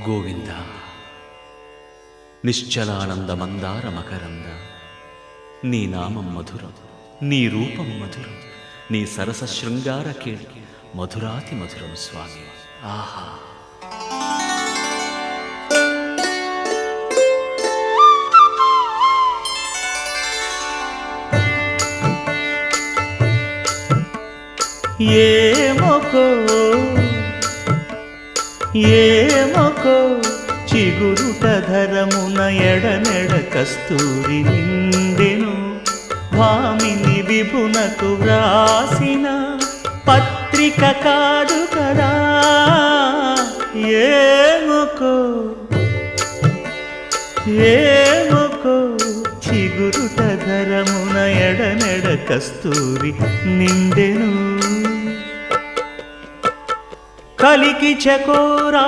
గోవింద నిశ్చలానంద మందార మకరంద నీ నామం మధురం, నీ రూపం మధురం, నీ సరస శృంగార కేళి మధురాతి మధురం స్వామి. ఆహా! ఏమొకో చిగురుట ధరమున ఎడనెడ కస్తూరి నిండెను, భామిని విభునకు వ్రాసిన పత్రిక కాదు కదా. ఏమొకో చిగురుట ధరమున ఎడనెడ కస్తూరి నిండెను, కలికి చకోరా